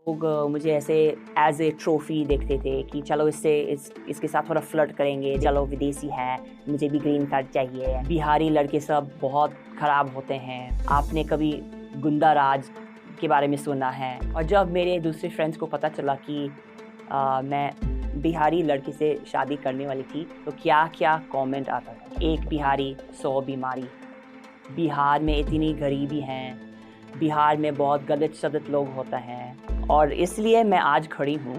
लोग मुझे ऐसे एज ए ट्रॉफी देखते थे कि चलो इसके साथ थोड़ा फ्लर्ट करेंगे, चलो विदेशी है, मुझे भी ग्रीन कार्ड चाहिए। बिहारी लड़के सब बहुत खराब होते हैं। आपने कभी गुंडा राज के बारे में सुना है? और जब मेरे दूसरे फ्रेंड्स को पता चला कि मैं बिहारी लड़की से शादी करने वाली थी, तो क्या क्या कमेंट आता था। एक बिहारी 100 बीमारी, बिहार में इतनी गरीबी है, बिहार में बहुत गलत सदत लोग होता है। और इसलिए मैं आज खड़ी हूँ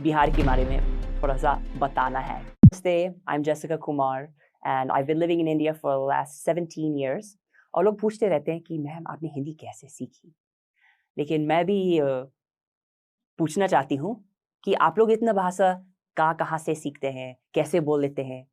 बिहार के बारे में थोड़ा सा बताना है। नमस्ते, I am Jessica Kumar and I been living in India for the last 17 years। और लोग पूछते रहते हैं कि मैम आपने हिंदी कैसे सीखी। लेकिन मैं भी पूछना चाहती हूँ कि आप लोग इतना भाषा कहाँ से सीखते हैं, कैसे बोल लेते हैं।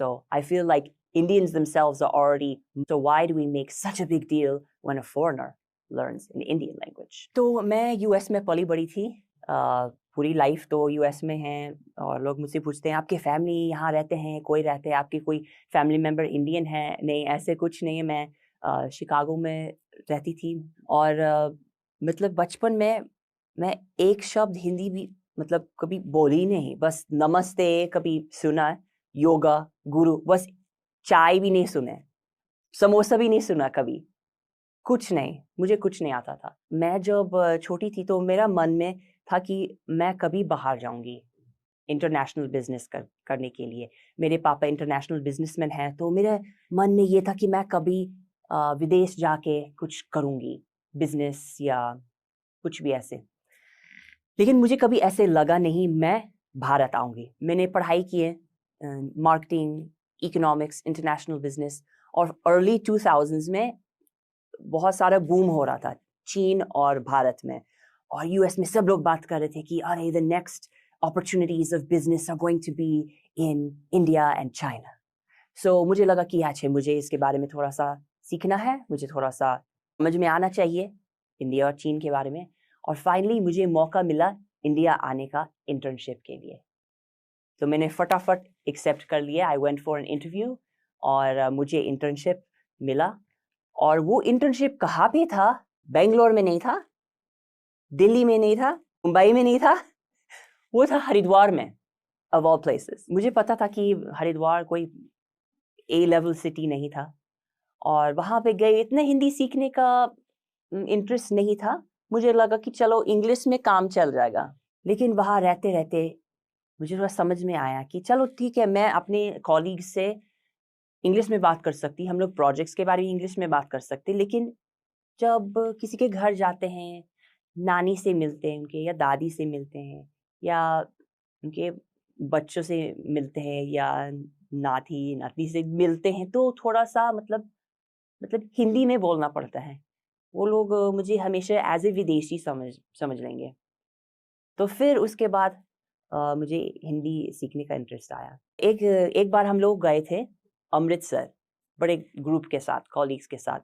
So I feel like Indians themselves are already, so why do we make such a big deal when a foreigner learns an Indian language? तो मैं यूएस में पली बड़ी थी, पूरी लाइफ तो यूएस में है। और लोग मुझसे पूछते हैं आपके फैमिली यहाँ रहते हैं, कोई रहते हैं, आपकी कोई फैमिली मेम्बर इंडियन है? नहीं, ऐसे कुछ नहीं है। मैं शिकागो में रहती थी। और मतलब बचपन में मैं एक शब्द हिंदी भी मतलब कभी बोली नहीं, बस नमस्ते कभी सुना, योगा गुरु, बस चाय भी नहीं सुने, समोसा भी नहीं सुना कभी, कुछ नहीं, मुझे कुछ नहीं आता था। मैं जब छोटी थी तो मेरा मन में था कि मैं कभी बाहर जाऊंगी इंटरनेशनल बिजनेस करने के लिए। मेरे पापा इंटरनेशनल बिजनेसमैन हैं, तो मेरे मन में ये था कि मैं कभी विदेश जाके कुछ करूंगी, बिजनेस या कुछ भी ऐसे। लेकिन मुझे कभी ऐसे लगा नहीं मैं भारत आऊंगी। मैंने पढ़ाई की है, मार्केटिंग, इकोनॉमिक्स, इंटरनेशनल बिजनेस। और अर्ली 2000s में बहुत सारा बूम हो रहा था चीन और भारत में। और यूएस में सब लोग बात कर रहे थे कि अरे the next opportunities of business are going to be in India and China. So मुझे लगा कि अच्छा, मुझे इसके बारे में थोड़ा सा सीखना है, मुझे थोड़ा सा समझ में आना चाहिए इंडिया और चीन के बारे में। और फाइनली मुझे मौका मिला इंडिया आने का इंटर्नशिप के लिए। तो मैंने फटाफट एक्सेप्ट कर लिया। I went for an interview और मुझे इंटर्नशिप मिला। और वो इंटर्नशिप कहाँ पे था? बेंगलोर में नहीं था, दिल्ली में नहीं था, मुंबई में नहीं था, वो था हरिद्वार में, ऑफ ऑल प्लेसेस। मुझे पता था कि हरिद्वार कोई ए लेवल सिटी नहीं था। और वहाँ पे गए, इतना हिंदी सीखने का इंटरेस्ट नहीं था। मुझे लगा कि चलो इंग्लिश में काम चल जाएगा। लेकिन वहाँ रहते रहते मुझे थोड़ा समझ में आया कि चलो ठीक है, मैं अपने कॉलीग से इंग्लिश में बात कर सकती, हम लोग प्रोजेक्ट्स के बारे में इंग्लिश में बात कर सकते। लेकिन जब किसी के घर जाते हैं, नानी से मिलते हैं उनके, या दादी से मिलते हैं, या उनके बच्चों से मिलते हैं, या नाती नाती से मिलते हैं, तो थोड़ा सा मतलब हिंदी में बोलना पड़ता है। वो लोग मुझे हमेशा एज ए विदेशी समझ समझ लेंगे। तो फिर उसके बाद मुझे हिंदी सीखने का इंटरेस्ट आया। एक एक बार हम लोग गए थे अमृतसर, बड़े ग्रुप के साथ, कॉलीग्स के साथ।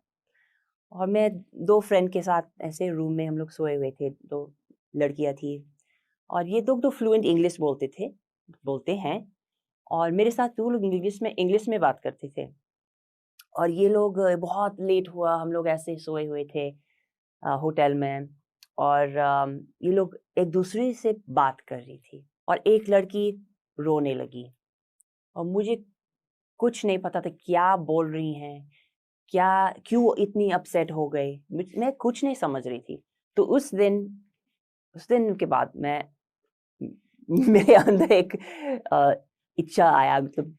और मैं 2 फ्रेंड के साथ ऐसे रूम में हम लोग सोए हुए थे, 2 लड़कियां थी। और ये 2 तो फ्लुएंट इंग्लिश बोलते हैं। और मेरे साथ वो लोग इंग्लिश में बात करते थे। और ये लोग बहुत लेट हुआ, हम लोग ऐसे सोए हुए थे होटल में। और ये लोग एक दूसरे से बात कर रही थी, और एक लड़की रोने लगी। और मुझे कुछ नहीं पता था क्या बोल रही हैं, क्या, क्यों इतनी अपसेट हो गई, मैं कुछ नहीं समझ रही थी। तो उस दिन के बाद मैं मेरे अंदर एक इच्छा आया, मतलब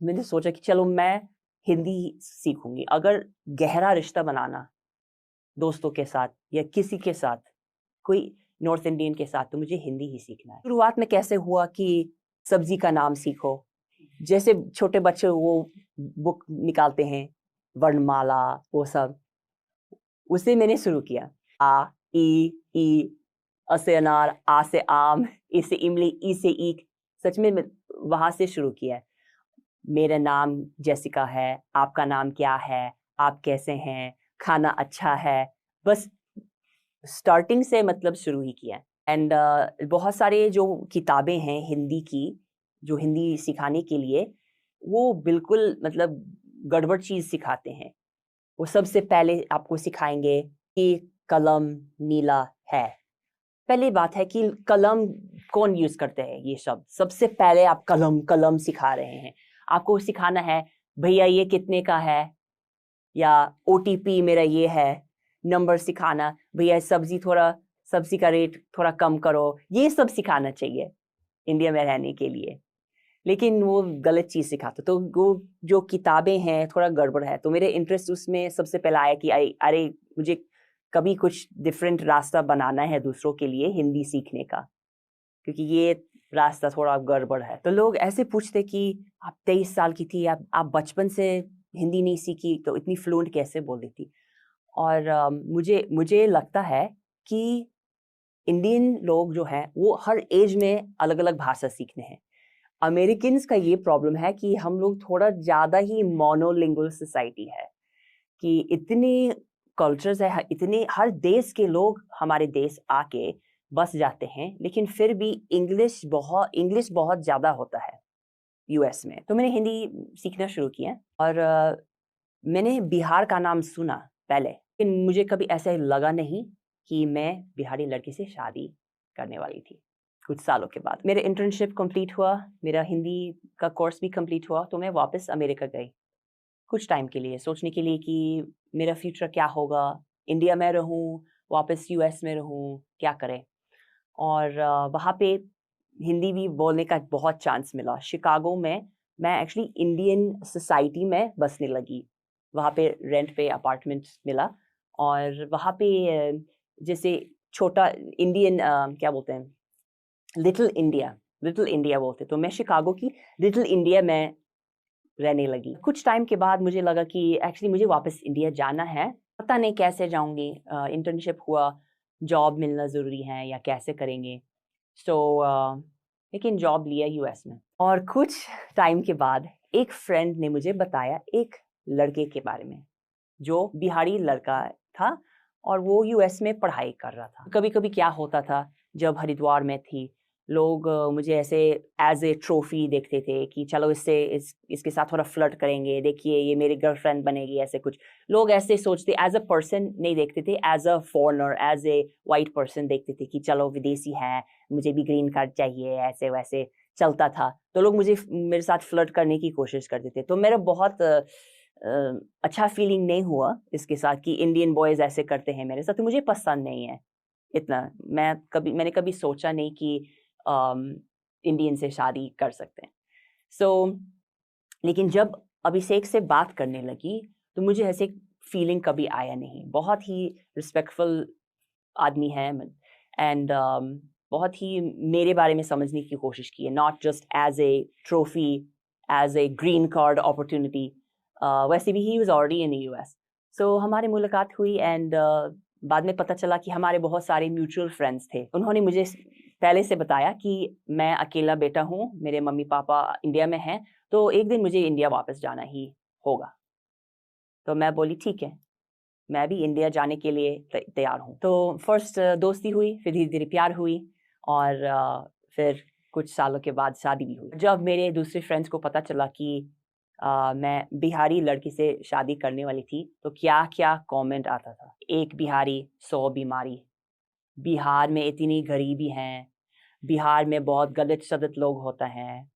मैंने सोचा कि चलो मैं हिंदी सीखूंगी। अगर गहरा रिश्ता बनाना दोस्तों के साथ या किसी के साथ, कोई नॉर्थ इंडियन के साथ, तो मुझे हिंदी ही सीखना है। शुरुआत में कैसे हुआ कि सब्जी का नाम सीखो, जैसे छोटे बच्चे वो बुक निकालते हैं, वर्णमाला, वो सब, उसे मैंने शुरू किया। आ, ई, अ से अनार, आ से आम, ई से इमली, ई से ईख। सच में वहां से शुरू किया। मेरा नाम जेसिका है, आपका नाम क्या है, आप कैसे हैं, खाना अच्छा है। बस स्टार्टिंग से मतलब शुरू ही किया। एंड बहुत सारे जो किताबें हैं हिंदी की, जो हिंदी सिखाने के लिए, वो बिल्कुल मतलब गड़बड़ चीज सिखाते हैं। वो सबसे पहले आपको सिखाएंगे कि कलम नीला है, पहली बात है कि कलम कौन यूज करते हैं ये शब्द। सबसे पहले आप कलम कलम सिखा रहे हैं। आपको सिखाना है भैया ये कितने का है, या OTP मेरा ये है, नंबर सिखाना, भैया सब्जी का रेट थोड़ा कम करो, ये सब सिखाना चाहिए इंडिया में रहने के लिए। लेकिन वो गलत चीज सिखाते, तो वो जो किताबें हैं थोड़ा गड़बड़ है। तो मेरे इंटरेस्ट उसमें सबसे पहला आया कि अरे मुझे कभी कुछ डिफरेंट रास्ता बनाना है दूसरों के लिए हिंदी सीखने का, क्योंकि ये रास्ता थोड़ा गड़बड़ है। तो लोग ऐसे पूछते कि आप 23 साल की थी, आप बचपन से हिंदी नहीं सीखी तो इतनी फ्लुएंट कैसे बोल रही थी। और मुझे लगता है कि इंडियन लोग जो हैं वो हर एज में अलग अलग भाषा सीखते हैं। अमेरिकन्स का ये प्रॉब्लम है कि हम लोग थोड़ा ज़्यादा ही मोनोलिंगुअल सोसाइटी है, कि इतनी कल्चर्स है, इतने हर देश के लोग हमारे देश आके बस जाते हैं, लेकिन फिर भी इंग्लिश बहुत ज़्यादा होता है US में। तो मैंने हिंदी सीखना शुरू किया और मैंने बिहार का नाम सुना पहले, लेकिन मुझे कभी ऐसा लगा नहीं कि मैं बिहारी लड़की से शादी करने वाली थी। कुछ सालों के बाद मेरा इंटर्नशिप कंप्लीट हुआ, मेरा हिंदी का कोर्स भी कंप्लीट हुआ, तो मैं वापस अमेरिका गई कुछ टाइम के लिए, सोचने के लिए कि मेरा फ्यूचर क्या होगा, इंडिया में रहूं, वापस US में रहूं, क्या करें। और वहाँ पे हिंदी भी बोलने का बहुत चांस मिला। शिकागो में मैं एक्चुअली इंडियन सोसाइटी में बसने लगी। वहाँ पे रेंट पे अपार्टमेंट मिला और वहाँ पे जैसे छोटा इंडियन क्या बोलते हैं, लिटिल इंडिया बोलते। तो मैं शिकागो की लिटिल इंडिया में रहने लगी। कुछ टाइम के बाद मुझे लगा कि एक्चुअली मुझे वापस इंडिया जाना है, पता नहीं कैसे जाऊंगी। इंटर्नशिप हुआ, जॉब मिलना ज़रूरी है या कैसे करेंगे। लेकिन जॉब लिया US में। और कुछ टाइम के बाद एक फ्रेंड ने मुझे बताया एक लड़के के बारे में जो बिहारी लड़का था और वो US में पढ़ाई कर रहा था। कभी कभी क्या होता था, जब हरिद्वार में थी, लोग मुझे ऐसे एज ए ट्रॉफी देखते थे कि चलो इसके साथ थोड़ा फ्लर्ट करेंगे, देखिए ये मेरी गर्लफ्रेंड बनेगी, ऐसे कुछ लोग ऐसे सोचते। एज अ पर्सन नहीं देखते थे, as a foreigner, as a white person देखते थे कि चलो विदेशी है, मुझे भी ग्रीन कार्ड चाहिए, ऐसे वैसे चलता था। तो लोग मेरे साथ फ्लर्ट करने की कोशिश करते थे। तो मेरा बहुत अच्छा फीलिंग नहीं हुआ इसके साथ कि इंडियन बॉयज ऐसे करते हैं मेरे साथ, तो मुझे पसंद नहीं है इतना। मैंने कभी सोचा नहीं कि इंडियन से शादी कर सकते हैं। लेकिन जब अभिषेक से बात करने लगी तो मुझे ऐसे फीलिंग कभी आया नहीं। बहुत ही रिस्पेक्टफुल आदमी है एंड बहुत ही मेरे बारे में समझने की कोशिश की है, not just as a trophy, as a green card opportunity. वैसे भी he was already in US। So हमारी मुलाकात हुई एंड बाद में पता चला कि हमारे बहुत सारे म्यूचुअल फ्रेंड्स थे। उन्होंने मुझे पहले से बताया कि मैं अकेला बेटा हूँ, मेरे मम्मी पापा इंडिया में हैं, तो एक दिन मुझे इंडिया वापस जाना ही होगा। तो मैं बोली ठीक है, मैं भी इंडिया जाने के लिए तैयार हूँ। तो फर्स्ट दोस्ती हुई, फिर धीरे धीरे प्यार हुई और फिर कुछ सालों के बाद शादी भी हुई। जब मेरे दूसरे फ्रेंड्स को पता चला कि मैं बिहारी लड़की से शादी करने वाली थी, तो क्या क्या कमेंट आता था। एक बिहारी 100 बीमारी, बिहार में इतनी गरीबी है, बिहार में बहुत गलत सदत लोग होते हैं,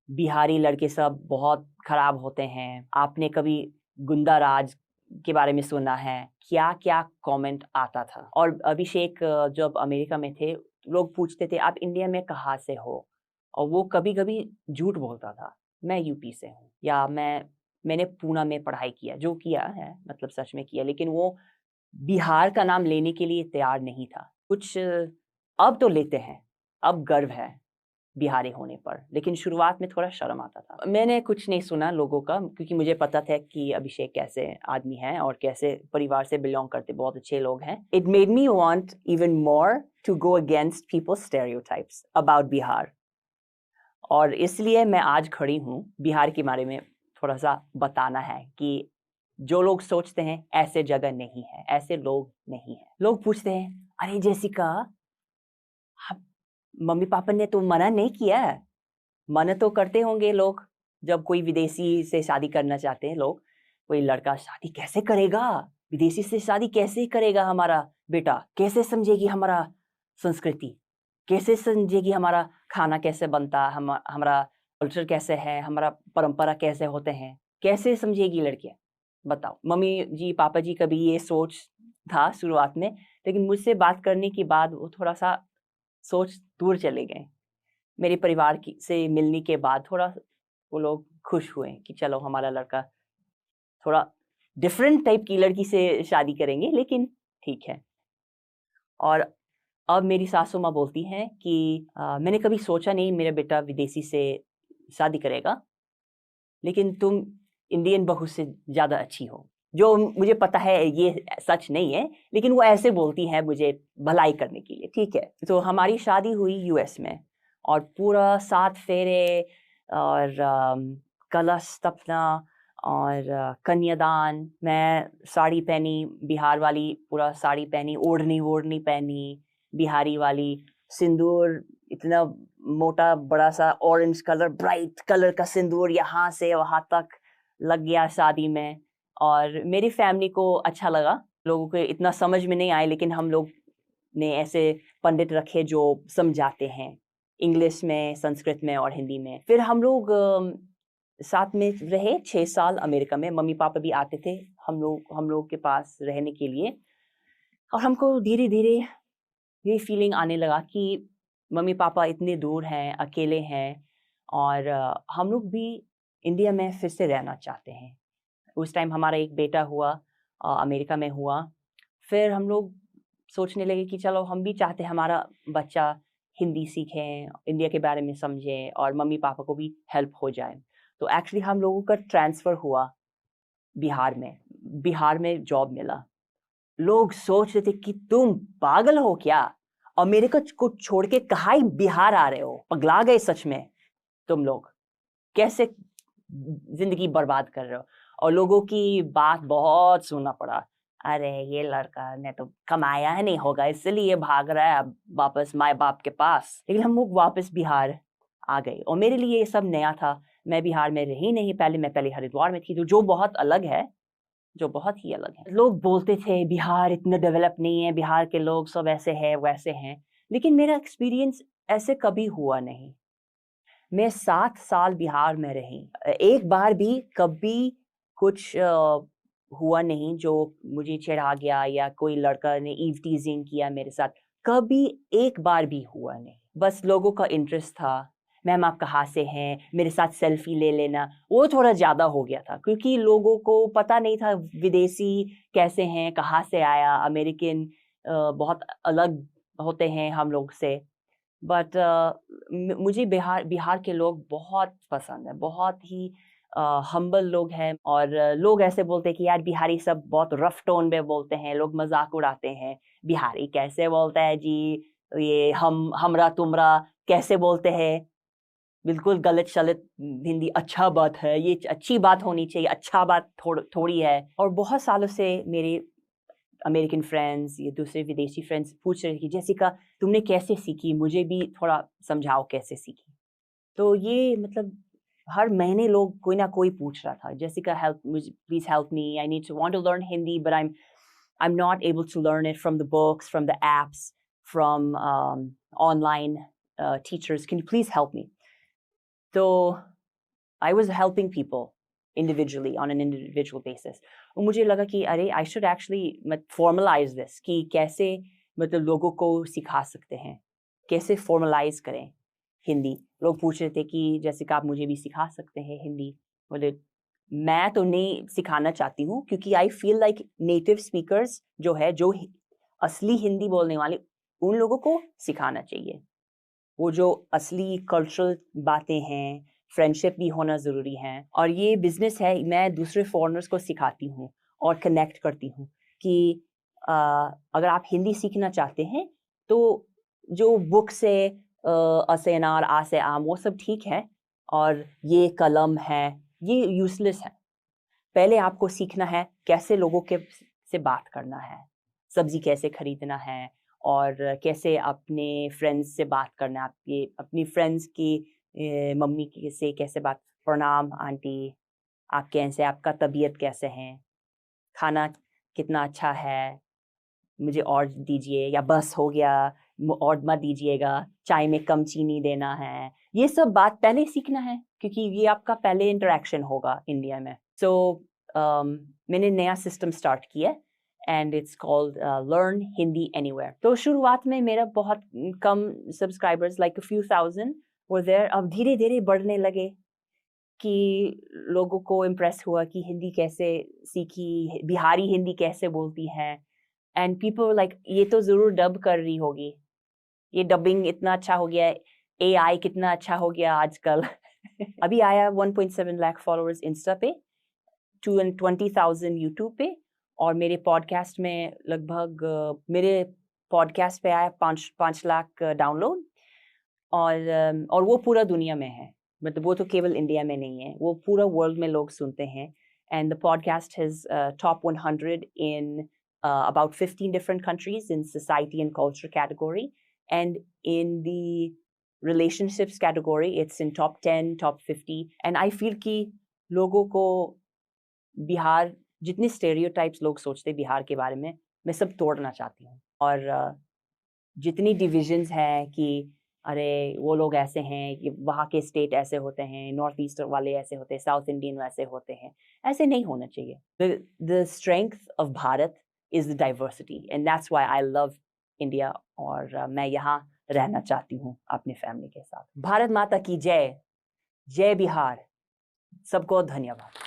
बिहारी लड़के सब बहुत खराब होते हैं, आपने कभी गुंडा राज के बारे में सुना है, क्या क्या कमेंट आता था। और अभिषेक जब अमेरिका में थे, लोग पूछते थे आप इंडिया में कहाँ से हो, और वो कभी कभी झूठ बोलता था, मैं यूपी से हूँ, या मैंने पूना में पढ़ाई किया, जो किया है मतलब सच में किया, लेकिन वो बिहार का नाम लेने के लिए तैयार नहीं था। कुछ अब तो लेते हैं, अब गर्व है बिहारी होने पर, लेकिन शुरुआत में थोड़ा शर्म आता था। मैंने कुछ नहीं सुना लोगों का, क्योंकि मुझे पता था कि अभिषेक कैसे आदमी है और कैसे परिवार से बिलोंग करते, बहुत अच्छे लोग हैं। It made me want even more to go against people's stereotypes about Bihar, और इसलिए मैं आज खड़ी हूँ बिहार के बारे में थोड़ा सा बताना है कि जो लोग सोचते हैं ऐसे जगह नहीं है, ऐसे लोग नहीं है। लोग पूछते हैं अरे जेसिका, मम्मी पापा ने तो मना नहीं किया है? मना तो करते होंगे लोग, जब कोई विदेशी से शादी करना चाहते हैं लोग, कोई लड़का शादी कैसे करेगा, विदेशी से शादी कैसे करेगा हमारा बेटा, कैसे समझेगी हमारा संस्कृति, कैसे समझे कि हमारा खाना कैसे बनता, हमारा कल्चर कैसे है, हमारा परंपरा कैसे होते हैं, कैसे समझेगी लड़कियां? बताओ। मम्मी जी पापा जी कभी ये सोच था शुरुआत में, लेकिन मुझसे बात करने के बाद वो थोड़ा सा सोच दूर चले गए। मेरे परिवार से मिलने के बाद थोड़ा वो लोग खुश हुए कि चलो हमारा लड़का थोड़ा डिफरेंट टाइप की लड़की से शादी करेंगे, लेकिन ठीक है। और अब मेरी सासू माँ बोलती हैं कि मैंने कभी सोचा नहीं मेरा बेटा विदेशी से शादी करेगा, लेकिन तुम इंडियन बहू से ज़्यादा अच्छी हो। जो मुझे पता है ये सच नहीं है, लेकिन वो ऐसे बोलती है मुझे भलाई करने के लिए। ठीक है, तो हमारी शादी हुई यूएस में, और पूरा 7 फेरे और कलश स्थापना और कन्यादान। मैं साड़ी पहनी, बिहार वाली पूरा साड़ी पहनी, ओढ़नी पहनी बिहारी वाली, सिंदूर इतना मोटा बड़ा सा ऑरेंज कलर, ब्राइट कलर का सिंदूर यहाँ से वहाँ तक लग गया शादी में। और मेरी फैमिली को अच्छा लगा, लोगों को इतना समझ में नहीं आए, लेकिन हम लोग ने ऐसे पंडित रखे जो समझाते हैं इंग्लिश में, संस्कृत में और हिंदी में। फिर हम लोग साथ में रहे 6 साल अमेरिका में। मम्मी पापा भी आते थे हम लोग के पास रहने के लिए, और हमको धीरे धीरे ये फीलिंग आने लगा कि मम्मी पापा इतने दूर हैं, अकेले हैं, और हम लोग भी इंडिया में फिर से रहना चाहते हैं। उस टाइम हमारा एक बेटा हुआ, अमेरिका में हुआ। फिर हम लोग सोचने लगे कि चलो हम भी चाहते हैं हमारा बच्चा हिंदी सीखें, इंडिया के बारे में समझे, और मम्मी पापा को भी हेल्प हो जाए। तो एक्चुअली हम लोगों का ट्रांसफ़र हुआ बिहार में जॉब मिला। लोग सोच रहे थे कि तुम पागल हो क्या, अमेरिका को छोड़ के कहाँ ही बिहार आ रहे हो, पगला गए सच में तुम लोग, कैसे जिंदगी बर्बाद कर रहे हो। और लोगों की बात बहुत सुनना पड़ा, अरे ये लड़का ने तो कमाया है नहीं होगा इसलिए भाग रहा है अब वापस माँ बाप के पास। लेकिन हम लोग वापस बिहार आ गए, और मेरे लिए ये सब नया था। मैं बिहार में रही नहीं पहले, मैं पहले हरिद्वार में थी, तो जो बहुत अलग है, जो बहुत ही अलग है। लोग बोलते थे बिहार इतना डेवलप नहीं है, बिहार के लोग सब ऐसे हैं वैसे हैं, लेकिन मेरा एक्सपीरियंस ऐसे कभी हुआ नहीं। मैं 7 साल बिहार में रही, एक बार भी कभी कुछ हुआ नहीं जो मुझे चिढ़ा गया, या कोई लड़का ने ईव टीजिंग किया मेरे साथ, कभी एक बार भी हुआ नहीं। बस लोगों का इंटरेस्ट था, मैम आप कहाँ से हैं, मेरे साथ सेल्फी ले लेना, वो थोड़ा ज़्यादा हो गया था, क्योंकि लोगों को पता नहीं था विदेशी कैसे हैं, कहाँ से आया। अमेरिकन बहुत अलग होते हैं हम लोग से। बट मुझे बिहार के लोग बहुत पसंद है, बहुत ही हम्बल लोग हैं। और लोग ऐसे बोलते हैं कि यार बिहारी सब बहुत रफ टोन में बोलते हैं, लोग मजाक उड़ाते हैं, बिहारी कैसे बोलता है जी, ये हमरा तुमरा कैसे बोलते हैं, बिल्कुल गलत शलत हिंदी। अच्छा बात है, ये अच्छी बात होनी चाहिए, अच्छा बात थोड़ी है। और बहुत सालों से मेरे अमेरिकन फ्रेंड्स, ये दूसरे विदेशी फ्रेंड्स पूछ रहे कि जेसिका तुमने कैसे सीखी, मुझे भी थोड़ा समझाओ कैसे सीखी। तो ये मतलब हर महीने लोग कोई ना कोई पूछ रहा था, Jessica help, please help me, I need to want to learn Hindi, but I'm not able to learn it from the books, from the apps, from online teachers. Can you please help me? So I was helping people individually on an individual basis. और मुझे लगा कि अरे I should actually formalize this, कि कैसे मतलब लोगों को सिखा सकते हैं, कैसे formalize करें हिंदी। लोग पूछ रहे थे कि जैसे कि आप मुझे भी सिखा सकते हैं हिंदी। बोले मैं तो नहीं सिखाना चाहती हूँ, क्योंकि I feel like native speakers जो है, जो असली हिंदी बोलने वाले, उन लोगों को सिखाना चाहिए। वो जो असली कल्चरल बातें हैं, फ्रेंडशिप भी होना ज़रूरी है। और ये बिजनेस है, मैं दूसरे फॉरेनर्स को सिखाती हूँ और कनेक्ट करती हूँ कि अगर आप हिंदी सीखना चाहते हैं तो जो बुक से अ से अनार, आ से आम, वो सब ठीक है, और ये कलम है, ये यूजलेस है। पहले आपको सीखना है कैसे लोगों के से बात करना है, सब्जी कैसे खरीदना है, और कैसे अपने फ्रेंड्स से बात करना है, आपके अपनी फ्रेंड्स की मम्मी से कैसे बात, प्रणाम आंटी, आप कैसे, आपका तबीयत कैसे है, खाना कितना अच्छा है, मुझे और दीजिए, या बस हो गया, और मत दीजिएगा, चाय में कम चीनी देना है, ये सब बात पहले सीखना है क्योंकि ये आपका पहले इंटरेक्शन होगा इंडिया में। सो मैंने नया सिस्टम स्टार्ट किया and it's called learn Hindi anywhere. तो शुरुआत में मेरा बहुत कम subscribers, like a few thousand were there। अब धीरे धीरे बढ़ने लगे कि लोगों को इम्प्रेस हुआ कि हिंदी कैसे सीखी, बिहारी हिंदी कैसे बोलती है। एंड पीपल लाइक ये तो ज़रूर डब कर रही होगी, ये डबिंग इतना अच्छा हो गया है, AI कितना अच्छा हो गया आजकल। अभी आया 1.7 लाख फॉलोअर्स इंस्टा पे, 220,000 यूट्यूब पे, और मेरे पॉडकास्ट में लगभग मेरे पॉडकास्ट पे आया 5 लाख डाउनलोड। और वो पूरा दुनिया में है, मतलब वो तो केवल इंडिया में नहीं है, वो पूरा वर्ल्ड में लोग सुनते हैं। And the podcast has top 100 in about 15 different countries in society and culture category, and in the relationships category it's in top 10, top 50। and I feel कि लोगों को बिहार, जितने स्टेरियोटाइप्स लोग सोचते हैं बिहार के बारे में, मैं सब तोड़ना चाहती हूँ। और जितनी डिविजन्स हैं कि अरे वो लोग ऐसे हैं, कि वहाँ के स्टेट ऐसे होते हैं, नॉर्थ ईस्ट वाले ऐसे होते हैं, साउथ इंडियन वैसे होते हैं, ऐसे नहीं होना चाहिए। The strength of Bharat is the diversity, and that's why I love India. और मैं यहाँ रहना चाहती हूँ अपने फैमिली के साथ। भारत माता की जय, जय बिहार, सबको धन्यवाद।